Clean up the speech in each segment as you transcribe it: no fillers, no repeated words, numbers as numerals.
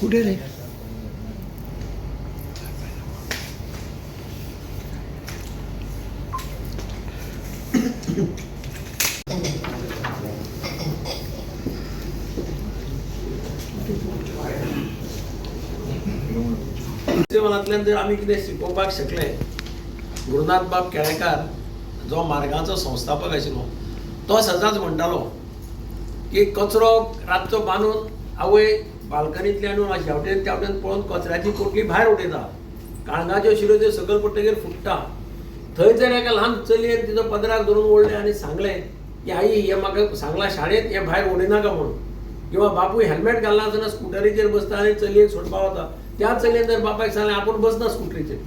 कुठे रे? फेस्टिवलांतल्यान जर आमी कितें शिकोवपाक शकले, गुरुनाथ बाब केळेकार जो मार्गाचो संस्थापक आशिल्लो तो सदांच म्हणटालो की कचरो रातचो बांदून आवय बाल्कनींतल्यान हेवटेन तेवटेन पळोवन कचऱ्याची पोटली भायर उडयता, काळंगाच्यो शिरो त्यो सकयल पडटकीर फुट्टा. थंय जर एका ल्हान चलयेन तिचो पदराक धरून ओडलें आनी सांगलें की आई हे म्हाका सांगलां शाळेंत हें भायर उडयनाका म्हणून, किंवा बापूय हेल्मेट घालना आसतना स्कुटरीचेर बसता आनी चलयेक सोडपा वता, त्या चलयेन जर बापायक सांगलें आपूण बसना स्कुटरीचेर,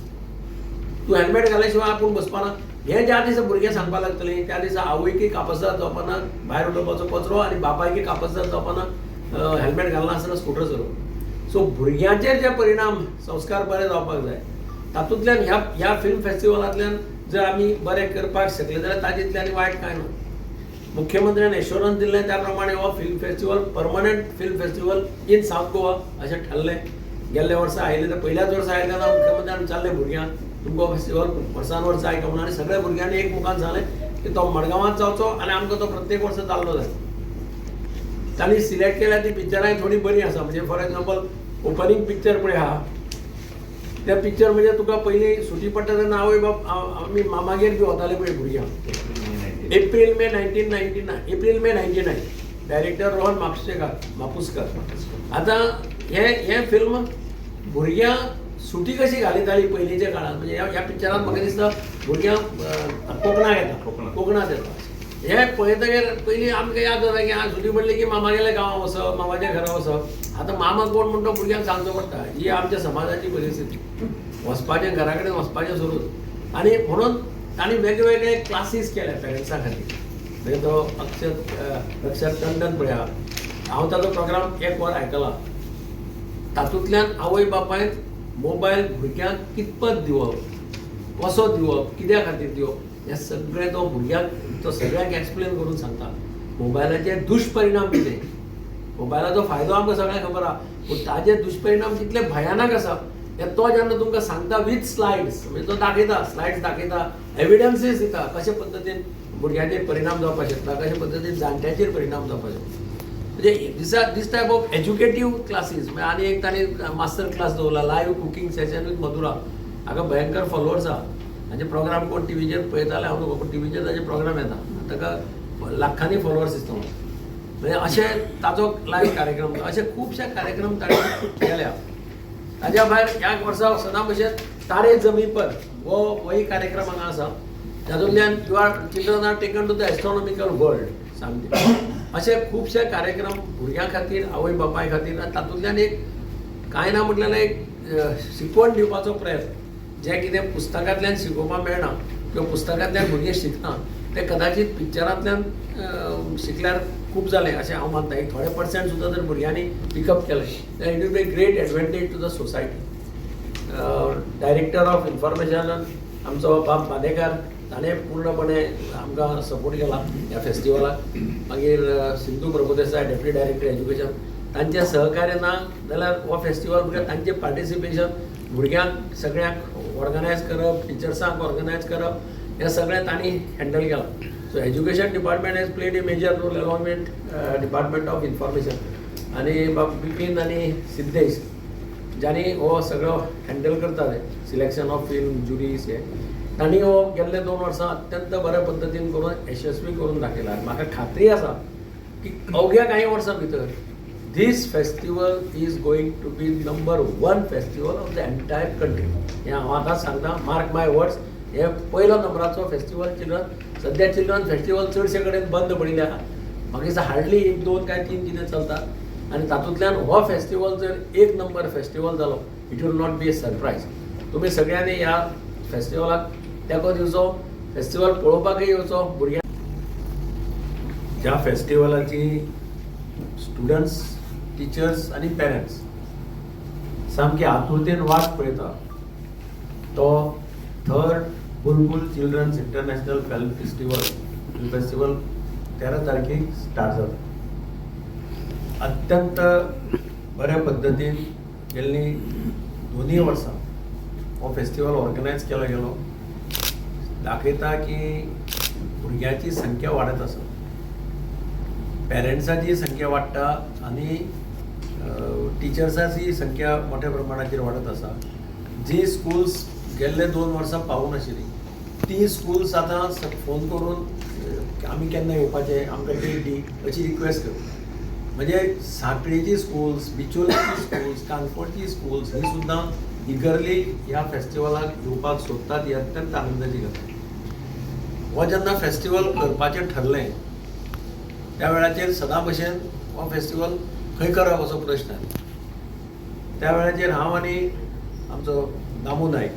तूं हेल्मेट घाल्या शिवाय आपूण बसपाना, हें ज्या दिसा भुरगें सांगपा लागतलें त्या दिसा आवयकी कापसदार जावपाना भायर उडोवपाचो कचरो आनी बापायकी कापसदार जावपाना हेल्मेट घालना आसतना स्कुटर चलोवप. सो भुरग्यांचेर जे परिणाम संस्कार बरे जावपाक जाय, तातूंतल्यान ह्या फिल्म फेस्टिवलांतल्यान जर आमी बरें करपाक शकले जाल्यार ताजेंतल्यान वायट कांय ना. मुख्यमंत्र्यान एश्योरन्स दिल्लें त्या प्रमाणे हो film festival permanent film festival in south Goa अशें थारलें. गेल्ल्या वर्सा आयिल्लें तर पयल्याच वर्सा आयिल्लें ना मुख्यमंत्र्यान विचारलें भुरग्यांक तुमकां फेस्टिवल वर्सान वर्सा आयका म्हणून, आनी सगळ्या भुरग्यांनी एक मुखार सांगलें की तो मडगांवांत जावचो आनी आमकां तो प्रत्येक वर्सा जाल्लो जाय. तांणी सिलेक्ट केल्या ती पिक्चरांय थोडी बरी आसा, म्हणजे फॉर एग्जाम्पल ओपनिंग पिक्चर पळय आहा त्या पिक्चर म्हणजे तुका पयलीं सुटी पडटा तेन्ना आवय बाप आमी मामागेर बी वताले पळय भुरग्यांक. एप्रील मे 1999 डायरेक्टर रोहन मापुस्कर. आतां हें फिल्म भुरग्यांक सुटी कशी घालिताली पयलींच्या काळांत, म्हणजे ह्या पिक्चरांत म्हाका दिसता भुरग्यांक कोकणांत येता. हें पळयतकीर पयलीं आमकां याद जाता की सुटी पडली की मामागेल्या गांवां वचप, मामाच्या घरा वचप. आतां मामा कोण म्हणटा भुरग्यांक सांगचो पडटा. ही आमच्या समाजाची परिस्थिती, वचपाचें घरा कडेन वचपाचें सोडून. आनी म्हणून तांणी वेगवेगळे क्लासीस केल्या पेरंट्सां खातीर. म्हणजे तो अक्षर टंडन पळय आहा, हांव ताचो प्रोग्राम एक वर आयकला. तातूंतल्यान आवय बापायन मोबायल भुरग्यांक कितपत दिवप, कसो दिवप, कित्या खातीर दिवप, हें सगळें तो भुरग्यांक तो सगळ्यांक एक्सप्लेन करून सांगता. मोबायलाचे दुश्परिणाम कितें, मोबायलाचो फायदो आमकां सगळ्यांक खबर आहा, पूण ताजे दुश्परिणाम कितले भयानक आसा हें तो जेन्ना तुमकां सांगता विथ स्लायड्स, म्हणजे तो दाखयता, स्लायड्स दाखयता, एविडन्सीस दिता कशे पद्दतीन भुरग्यांचेर परिणाम जावपाक शकता, कशे पद्दतीन जाणट्यांचेर परिणाम जावपाक शकता. म्हणजे दिस टायप ऑफ एज्युकेटीव क्लासीस. आनी एक तांणी मास्टर क्लास दवरला, live cooking session with Madhura. हाका भयंकर फॉलोवर्स आहा. हाचे प्रोग्राम कोण टीव्हीचेर पळयताले हांव न्हू, टीव्हीचेर ताचे प्रोग्राम येता, ताका लाखांनी फॉलोवर्स दिसता. म्हणजे अशें ताचो लायव्ह कार्यक्रम, अशे खुबशे कार्यक्रम ताणें केल्या. ताज्या भायर ह्या वर्सा सदां भशेन तारे जमी पर होय कार्यक्रम हांगा आसा. तातूंतल्यान children are taken to the astronomical world सामके. अशे खुबशे कार्यक्रम भुरग्यां खातीर, आवय बापाय खातीर. तातूंतल्यान एक कांय ना म्हटल्यार एक शिकवण दिवपाचो प्रयत्न, जें कितें पुस्तकांतल्यान शिकोवपाक मेळना किंवा पुस्तकांतल्यान भुरगे शिकना ते कदाचित पिक्चरांतल्यान शिकल्यार खूब जालें अशें हांव मानता. एक थोडे पर्सेंट सुद्दां जर भुरग्यांनी पिकअप केलें जाल्यार it will be great advantage to the society. Director of information आमचो बाब बादेकार, ताणें पूर्णपणे आमकां सपोर्ट केला ह्या फेस्टिवलाक. मागीर Sindhu Prabhudesai, deputy director education, तांचें सहकार्य ना जाल्यार हो फेस्टिवल म्हणजे तांचें पार्टिसिपेशन भुरग्यांक सगळ्यांक ऑर्गनायज करप, टिचर्सांक ऑर्गनायज करप, हें सगळें तांणी हँडल केलां. So education department has played a major role along with department of information. आनी बाब बिपीन आनी सिद्धेश ज्यांनी हो सगळो हँडल करताले, सिलेक्शन ऑफ फिल्म, ज्युरीज, हे तांणी हो गेल्ले 2 वर्सां अत्यंत बऱ्या पद्दतीन करून यशस्वी करून दाखयला. म्हाका खात्री आसा की अवघ्या कांय वर्सां भितर this festival is going to be number 1 festival of the entire country. हें हांव आतां सांगता, मार्क माय वर्ड्स. हे पयलो नंबराचो फेस्टिवल चिल्ड्रन. सद्या चिल्ड्रन फेस्टिवल चडशे कडेन बंद पडिल्ले आहा. म्हाका दिसता हार्डली 1, 2 काय 3 कितें चलता. आनी तातूंतल्यान हो फेस्टिवल जर 1 नंबर फेस्टिवल जालो, it will not be A surprise. तुमी सगळ्यांनी ह्या फेस्टिवलाक तेंको दिवचो, फेस्टिवल पळोवपाकय येवचो. भुरग्यांक ह्या फेस्टिवलाची स्टुडंट्स, टिचर्स आनी पेरंट्स सामके आतुरतेन वाट पळयता. तो 3rd बुलबुल चिल्ड्रन्स इंटरनॅशनल फिल्म फेस्टिवल 13 तारखेक स्टार्ट जाता. अत्यंत बऱ्या पद्दतीन गेल्ली दोनूय वर्सां हो फेस्टिवल ऑर्गनायज केलो गेलो दाखयता की भुरग्यांची संख्या वाडत आसा, पेरंट्सांची संख्या वाडटा आनी टिचर्सांची संख्या मोठ्या प्रमाणाचेर वाडत आसा. जी स्कूल्स गेल्ले 2 वर्सां पावूं नाशिल्ली ती स्कूल्स आतां फोन करून आमी केन्ना येवपाचें, आमकां डेट दी अशी रिक्वेस्ट करता. म्हणजे सांकळेची स्कूल्स, बिचोलीची स्कूल्स, काणकोणची स्कूल्स ही सुद्दां इगर्ली ह्या फेस्टिवलाक येवपाक सोदतात. ही अत्यंत आनंदाची गजाल. हो जेन्ना फेस्टिवल करपाचें ठरलें त्या वेळाचेर सदां भशेन हो फेस्टिवल खंय करप असो प्रश्न आयलो. त्या वेळाचेर हांव आनी आमचो दामू नायक,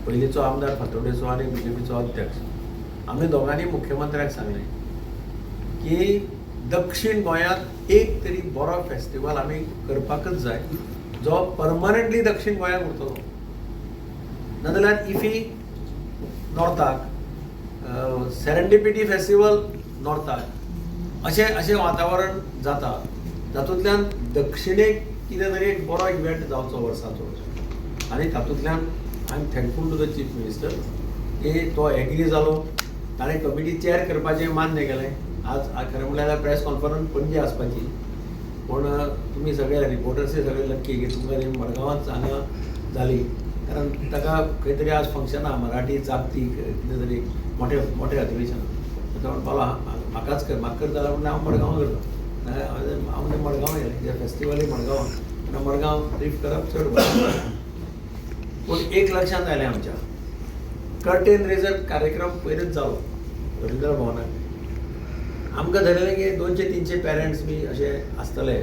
पयलींचो आमदार फातोर्डेचो आनी बीजेपीचो अध्यक्ष, आमी दोगांनी मुख्यमंत्र्याक सांगलें की दक्षिण गोंयांत एक तरी बरो फेस्टिवल आमी करपाकच जाय जो परमनंटली दक्षिण गोंयांत उरतलो. नाजाल्यार इफी नॉर्थाक सेरेंडिपिटी फेस्टिवल नॉर्थाक अशें वातावरण जाता, जातूंतल्यान दक्षिणेक कितें तरी एक बरो इव्हेंट जावचो वर्साचो. आनी तातूंतल्यान I am thankful to the chief minister की तो एग्री जालो. ताणें कमिटी चॅर करपाचें मान्य केलें. आज खरें म्हणल्यार प्रेस कॉन्फरन्स पणजे आसपाची, पूण तुमी सगळे रिपोर्टर्सय सगळे लक्की की तुमकां मडगांवांच हांगा जाली, कारण ताका खंय तरी आज फंक्शन आहा मराठी जागतीक कितें तरी मोठे अधिवेशन. तो म्हणपालो म्हाकाच कर, म्हाका करता जाल्यार हांव मडगांव करता. हांव मडगांव गेलें, कित्याक फेस्टिवलय मडगांव, मडगांव ट्रीप करप चड बरें. पूण एक लक्षांत आयलें आमच्या, कर्टेन रेजर कार्यक्रम पयलींच जालो रविंद्र भवनाक. आमकां धरलें की 200-300 पेरंट्स बी अशे आसतले,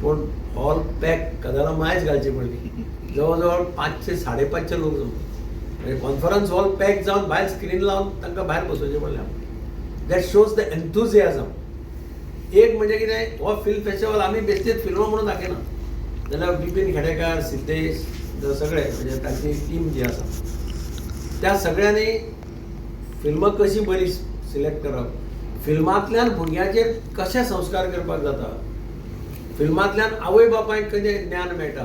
पूण हॉल पॅक कदालां मायज घालची पडली. जवळ जवळ 500-550 लोक जमले. कॉन्फरन्स हॉल पॅक जावन भायर स्क्रीन लावन तांकां भायर बसोवचें पडलें. That shows the enthusiasm. एक म्हणजे कितें, हो फिल्म फेस्टिवल आमी बेश्टेच फिल्म म्हणून दाखयना, जाल्यार बिपीन खेडेकार, सिद्धेश सगळे म्हणजे तांची टीम जी आसा त्या सगळ्यांनी फिल्मां कशी बरी सिलेक्ट करप, फिल्मांतल्यान भुरग्यांचेर कशे संस्कार करपाक जाता, फिल्मांतल्यान आवय बापायक कशें ज्ञान मेळटा,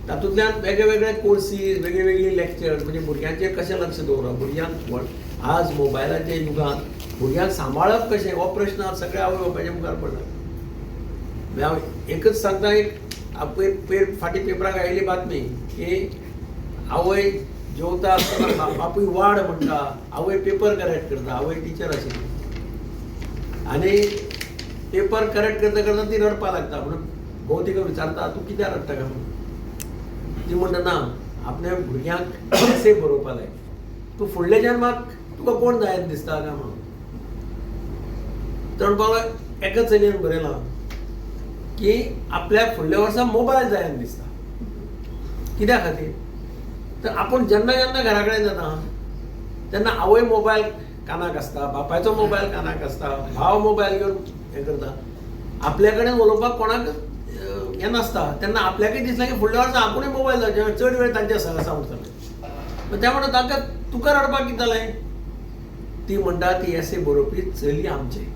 तातूंतल्यान वेगळे कोर्सीस, वेगळी लेक्चर, म्हणजे भुरग्यांचेर कशें लक्ष दवरप, भुरग्यांक आज मोबायलाच्या युगांत भुरग्यांक सांबाळप कशें हो प्रश्न आज सगळ्या आवय बापायच्या मुखार पडला. हांव एकच सांगता, एक फाटीं पेपराक आयिल्ली बातमी की आवय जेवता आसतना बापूय वाड म्हणटा, आवय पेपर करेक्ट करता. आवय टिचर आशिल्ली आनी पेपर करेक्ट करता करता ती रडपाक लागता. म्हणून भाऊ तिका विचारता तूं कित्याक रडटा काय म्हणून. ती म्हणटा ना, आपल्या भुरग्यांक एसे बरोवपा जाय, तूं फुडल्या जन्माक तुका कोण जायत दिसता काय म्हणून. तर म्हणपाक एका चलयेन बरयलां की आपल्याक फुडल्या वर्सा मोबायल जायत दिसता. कित्या खातीर तर आपूण जेन्ना घरा कडेन जाता तेन्ना आवय मोबायल कानाक आसता, बापायचो मोबायल कानाक आसता, भाव मोबायल घेवन हें करता. आपल्या कडेन उलोवपाक कोणाक हें नासता, तेन्ना आपल्याकय दिसलें की फुडल्या वर्सा आपुणूय मोबायल जावचें, चड वेळ तांच्या सहसा उरतले. त्या म्हणटा तांकां तुका रडपाक कितें जालें. ती म्हणटा ती एसे बरोवपी चली आमचे.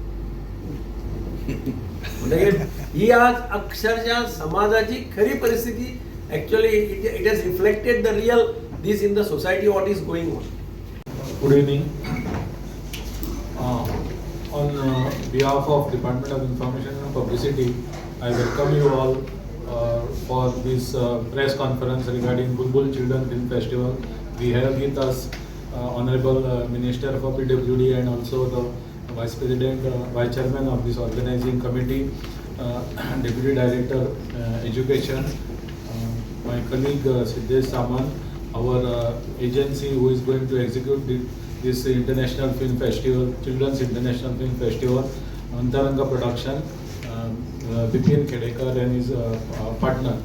म्हणटकीर ही आज अक्षरशः समाजाची खरी परिस्थिती. Actually, it has reflected the real this in the society what is going on. Good evening. On behalf of Department of Information and Publicity, I welcome you all for this press conference regarding Bulbul Children Film Festival. We have with us Honorable Minister for PWD and also the Vice President, Vice Chairman of this organizing committee, Deputy Director Education, my colleague Siddesh Saman, our agency who is going to execute this International Film Festival, Children's International Film Festival, Antaranga Production, Bipin Khedekar and his partner.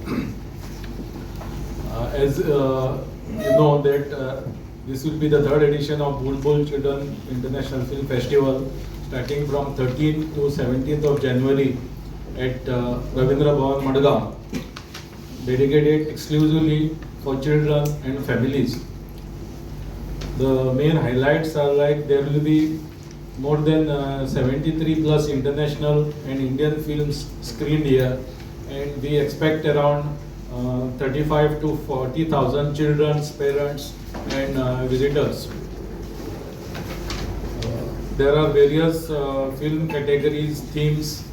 As you know that this will be the third edition of Bulbul Children International Film Festival, starting from 13th to 17th of January at Ravindra Bhavan, Madgaon, dedicated exclusively for children and families. The main highlights are like there will be more than 73 plus international and Indian films screened here, and we expect around 35 to 40,000 children, parents, and visitors. There are various film categories, themes,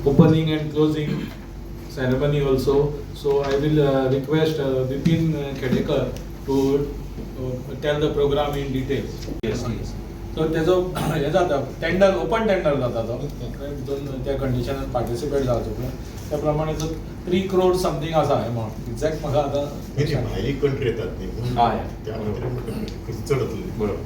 opening and closing ceremony also. So I will request Vipin Khedekar to tell the program in detail. Yes. So तेजो हे जाता tender open tender जाता तो दोन त्या कंडिशनान participate जावचो पळय त्या प्रमाणे तो 3 crore समथिंग आसा अमाउंट एक्झॅक्ट म्हाका आतां भायली कंट्री येतात न्ही हय त्या खातीर चड जातली बरोबर.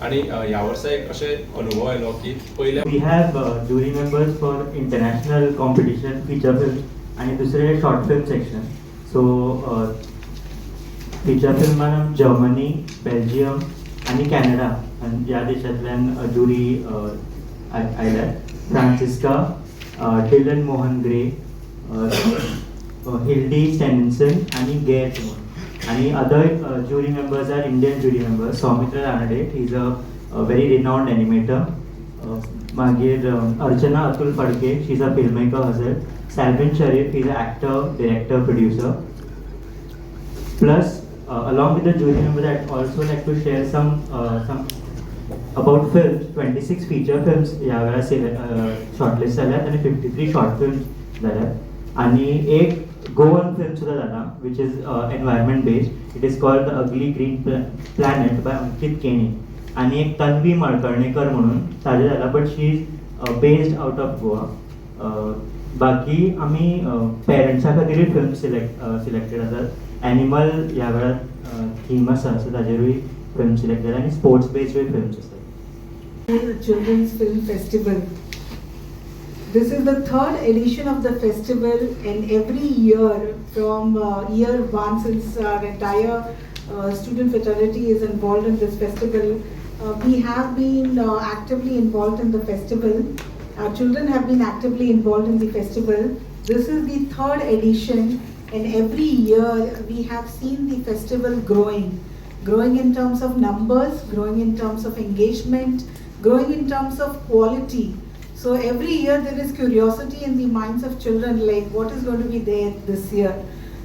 आणि ह्या वर्सा एक अशे अनुभव आयलो की पयल्या We have jury members for international competition, feature film आणि दुसरे short film section. So feature film मान जर्मनी, बेल्जियम आणि कॅनडा आणि या देशांतल्यान जुरी आयल्यात. फ्रांसिस्का, डिलन मोहन ग्रे, हिल्डी स्टॅनिसन आणि गेट आणि other jury members are Indian jury members. Soumitra Ranade, he is a very renowned animator. मागीर Archana Atul Phadke, she is a filmmaker herself. Salvin Sharif, he is an actor, director, producer. Plus, along with the jury members, I'd also like to share some about films. 26 feature films ह्या वेळा shortlist जाल्यात आणि 53 short films जाल्यात आणि एक Goan film सुद्धा झाला, which is environment based. It is called The Ugly Green Planet by Ankit Keni. आणि एक तन्वी मळकर्णेकर म्हणून ताजे झाला, but she is based out of Goa. बाकी आम्ही पेरेंट्सा खातीर फिल्म सिलेक्टेड आसात. एनिमल ह्या वेळार थीम आसा, सो ताजेरूय फिल्म सिलेक्ट जाला आणि स्पोर्ट्स बेस्ड फिल्म्स आसात. Children's Film Festival. This is the third edition of the festival, and every year from year one, since our entire student fraternity is involved in this festival, we have been actively involved in the festival. Our children have been actively involved in the festival. This is the third edition, and every year we have seen the festival growing in terms of numbers, growing in terms of engagement, growing in terms of quality. So every year there is curiosity in the minds of children, like what is going to be there this year.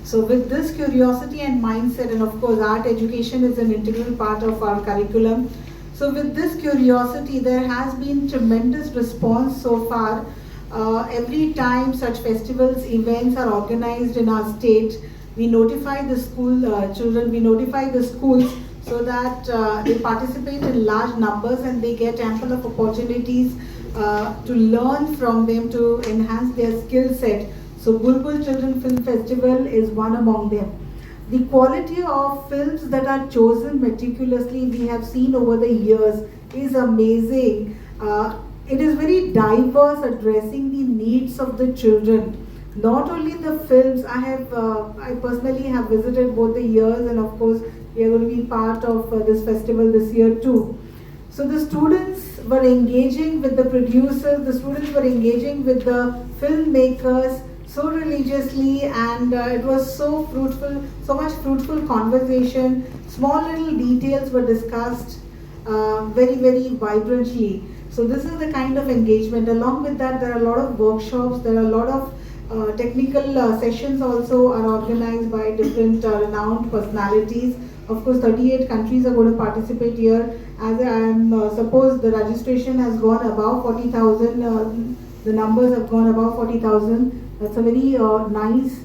So with this curiosity and mindset, and of course art education is an integral part of our curriculum. So with this curiosity, there has been tremendous response so far. Every time such festivals, events are organized in our state, we notify the school children, we notify the schools so that they participate in large numbers and they get ample of opportunities to learn from them, to enhance their skill set. So Bulbul Children Film Festival is one among them. The quality of films that are chosen meticulously, we have seen over the years, is amazing. It is very diverse, addressing the needs of the children. Not only the films, I personally have visited both the years, and of course we are going to be part of this festival this year too. So the students were engaging with the producers, the students were engaging with the filmmakers so religiously, and it was so fruitful, so much fruitful conversation. Small little details were discussed very, very vibrantly. So this is the kind of engagement. Along with that, there are a lot of workshops, there are a lot of technical sessions also are organized by different renowned personalities. Of course, 38 countries are going to participate here. As I am suppose the registration has gone above 40,000, the numbers have gone above 40,000. That's a very nice,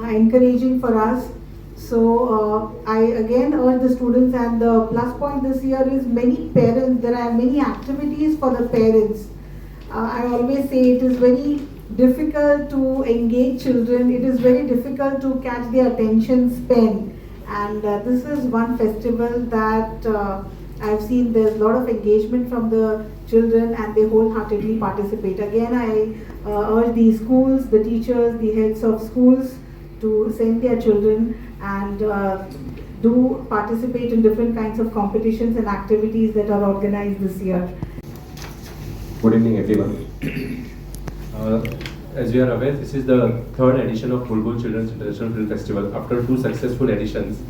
encouraging for us. So I again urge the students, and the plus point this year is many parents, there are many activities for the parents. I always say it is very difficult to engage children, it is very difficult to catch their attention span. And this is one festival that I've seen there's a lot of engagement from the children, and they wholeheartedly participate. Again, I urge the schools, the teachers, the heads of schools to send their children and do participate in different kinds of competitions and activities that are organized this year. Good evening, everyone. As we are aware, this is the third edition of Bulbul Children's International Film Festival after 2 successful editions.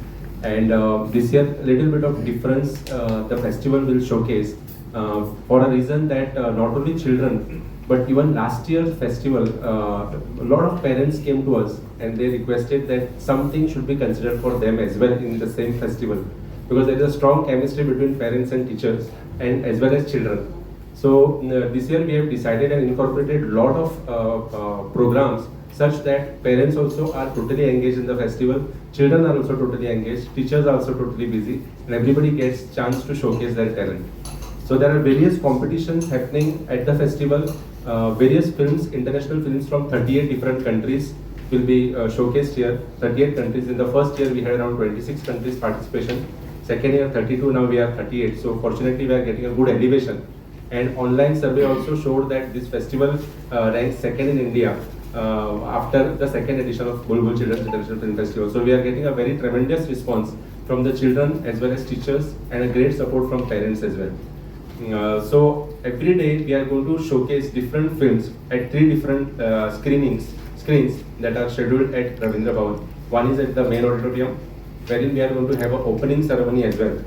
And this year, a little bit of difference the festival will showcase for a reason that not only children, but even last year's festival, a lot of parents came to us and they requested that something should be considered for them as well in the same festival, because there is a strong chemistry between parents and teachers and as well as children. So this year we have decided and incorporated a lot of programs such that parents also are totally engaged in the festival, children are also totally engaged, teachers are also totally busy, and everybody gets chance to showcase their talent. So there are various competitions happening at the festival. Various films, international films from 38 different countries will be showcased here. 38 countries. In the first year we had around 26 countries participation. Second year 32, now we are 38. So fortunately we are getting a good elevation. And online survey also showed that this festival ranks second in India after the second edition of Bulbul Children's International Film Festival. So we are getting a very tremendous response from the children as well as teachers, and a great support from parents as well. So every day we are going to showcase different films at 3 different screens that are scheduled at Ravindra Bhavan. One is at the main auditorium, wherein we are going to have an opening ceremony as well.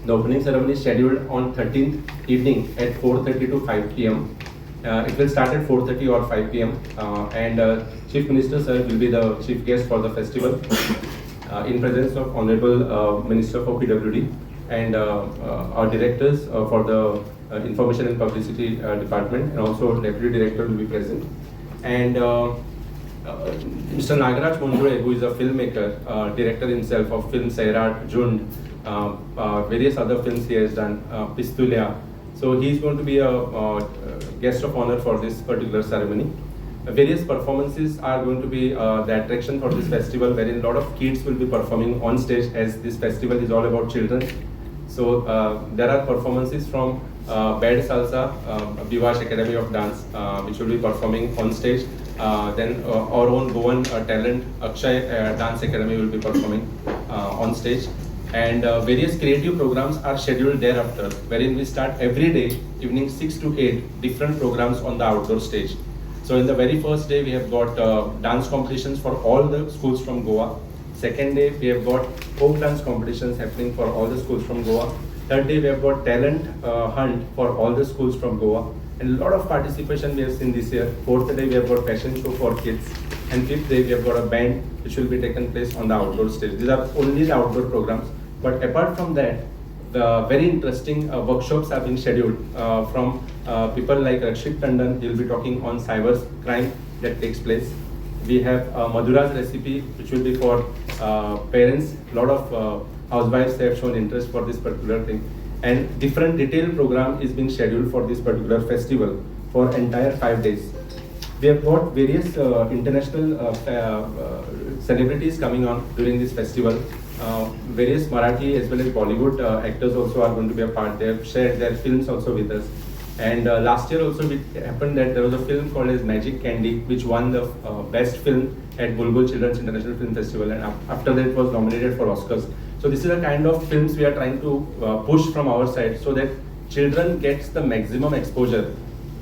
The opening ceremony is scheduled on 13th evening at 4:30 to 5 p.m. It will start at 4:30 or 5 p.m. And Chief Minister Sir will be the chief guest for the festival in presence of Honorable Minister for PWD and our directors for the Information and Publicity Department, and also Deputy Director will be present. And Mr. Nagaraj Monjure, who is a filmmaker, director himself of film Sairat, Jund, various other films he has done, Pistulia. So he is going to be a guest of honor for this particular ceremony. Various performances are going to be the attraction for this festival, wherein a lot of kids will be performing on stage, as this festival is all about children. So there are performances from Bad Salsa, Vivash Academy of Dance, which will be performing on stage. Then our own Goan talent, Akshay Dance Academy, will be performing on stage. And various creative programs are scheduled thereafter, wherein we start every day, evening 6 to 8, different programs on the outdoor stage. So in the very first day, we have got dance competitions for all the schools from Goa. Second day, we have got folk dance competitions happening for all the schools from Goa. Third day, we have got talent hunt for all the schools from Goa. And a lot of participation we have seen this year. Fourth day, we have got fashion show for kids. And fifth day, we have got a band which will be taken place on the outdoor stage. These are only the outdoor programs. But apart from that, the very interesting workshops are being scheduled from people like Rakshit Tandon. He will be talking on cyber crime that takes place. We have Madhura's recipe, which will be for parents. A lot of housewives have shown interest for this particular thing. And different detailed program is being scheduled for this particular festival for entire 5 days. We have got various international celebrities coming on during this festival. Various Marathi as well as Bollywood actors also are going to be a part. They have shared their films also with us. And last year also it happened that there was a film called as Magic Candy, which won the best film at Bulbul Children's International Film Festival, and after that it was nominated for Oscars. So this is the kind of films we are trying to push from our side, so that children gets the maximum exposure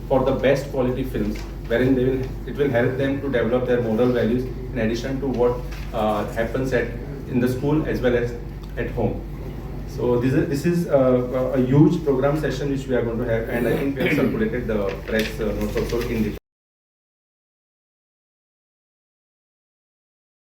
for the best quality films, wherein it will help them to develop their moral values in addition to what happens in the school as well as at home. So this is a huge program session which we are going to have, and I think we have circulated the press notes also in detail.